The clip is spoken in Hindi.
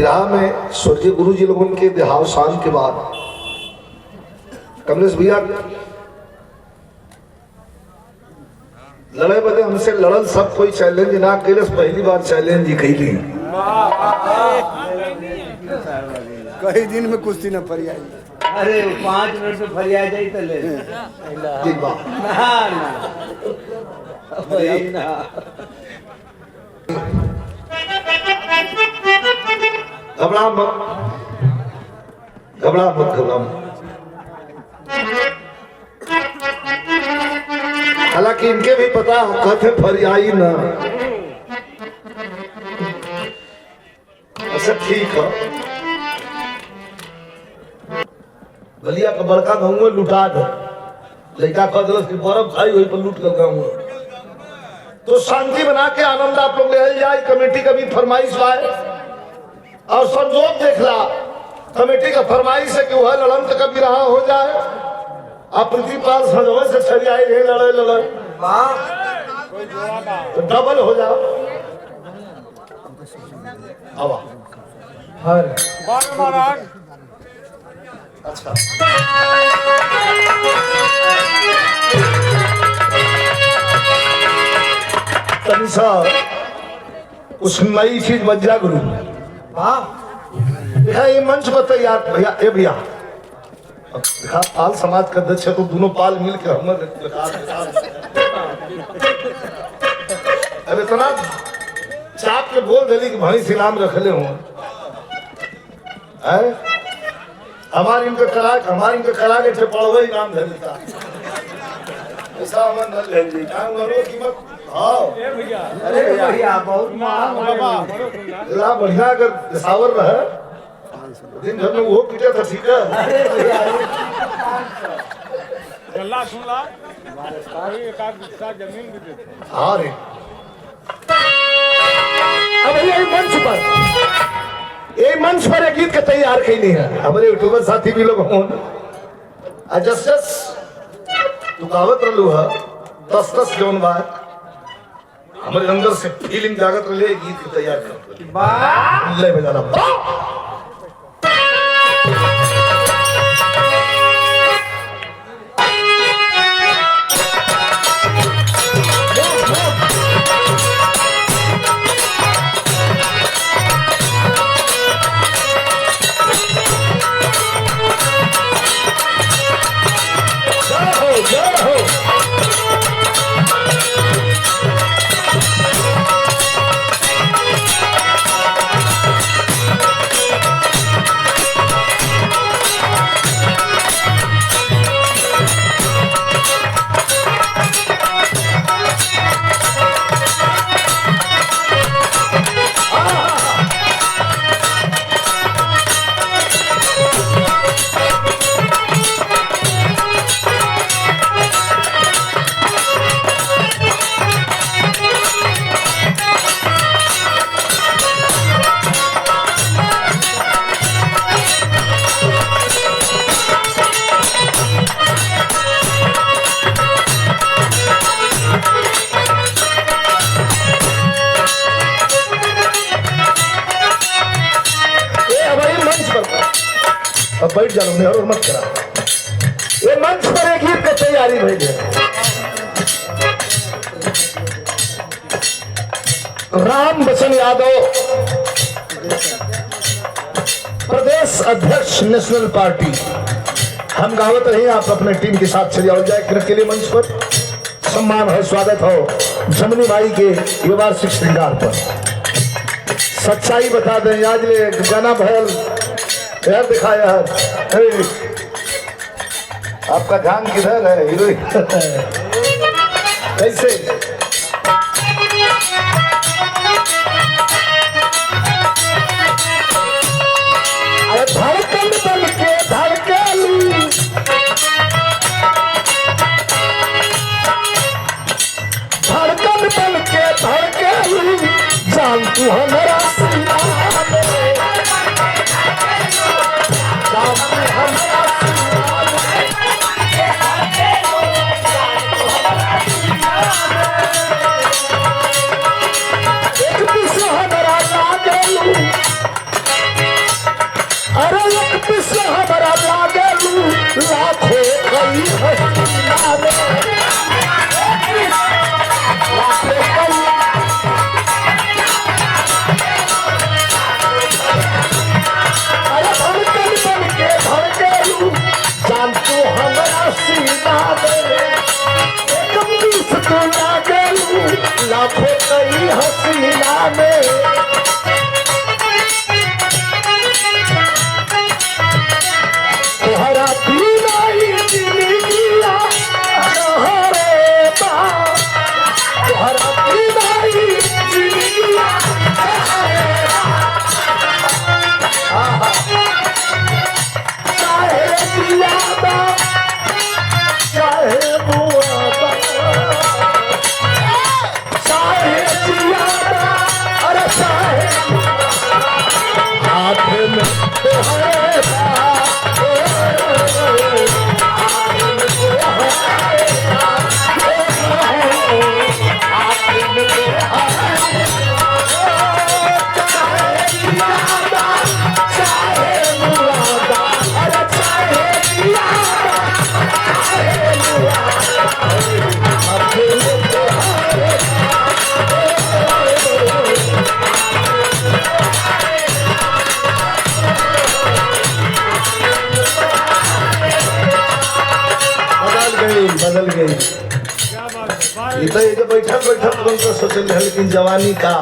विराह में स्वर्गीय गुरु जी लोगों के देहावसान के बाद कमलेश भैया लड़े बदे हमसे लड़ल सब कोई चैलेंज ना कैलस, पहली बार चैलेंज ही कैली। कई दिन में कुश्ती न फरियाई। अरे 5 मिनट में फरिया जाई तो ले जी बा ना घबरा मत, घबरा मत, घबरा मत। हालांकि इनके भी पता कहते फरियाई ना, अच्छा ठीक है। बलिया का बड़का गाँव में लुटा दो, लड़का कह दिल कि बर्फ खाई वही पर लूट कर गाँव। तो शांति बना के आनंद आप लोग ले जाए। कमेटी का भी फरमाइश आए और संजोग देखला कमेटी का फरमाइश है कि वह लड़न कभी रहा हो जाए। आप प्रीतिपाल संजोग से छड़ी आए लड़े लड़े तो डबल हो जाओ। अब अच्छा तनिषा कुछ नई चीज बन जा गुरु। देखा ये मंच पर तैयार भैया, ए भैया देखा पाल समाज का अध्यक्ष है तो दोनों पाल मिल के हम अब इतना चाप के बोल दिली कि भाई सिलाम रख ले हूँ। हमारे इनके करा के ठेपड़वा ही नाम धरी था। ऐसा हमारे न ले ली काम करो कि मत। हाँ अरे भैया बहुत बढ़िया अगर सावर रहे दिन भर में वो पीटा था। ठीक है गल्ला सुन ला जमीन भी देते। हाँ रे अब ये मंच पर एक गीत के तैयार कहीं नहीं है। हमारे यूट्यूबर साथी भी लोग हों जस तू कहावत रहलू है 10 जौन बात हमारे अंदर से फीलिंग जागत रहे गीत के तैयार कर ले बजाना। अब बैठ जाओ नहीं और मत करा। ये मंच पर एक गीत की तैयारी भेजे राम बच्चन यादव प्रदेश अध्यक्ष नेशनल पार्टी। हम गावत रहे आप अपने टीम के साथ चले और जाए के लिए मंच पर सम्मान है, स्वागत हो जमनी माई के ये वार्षिक श्रृंगार पर। सच्चाई बता दें आज ले गाना भयल यार दिखाया है। आपका ध्यान किधर है हीरोइन? कैसे अरे धड़कन बन के धड़कन धड़कन बन के धड़कन जान तू हमारा बदल गई। क्या बात है ये तो ये जो बैठक बैठक तुरंत सोचल है, लेकिन जवानी का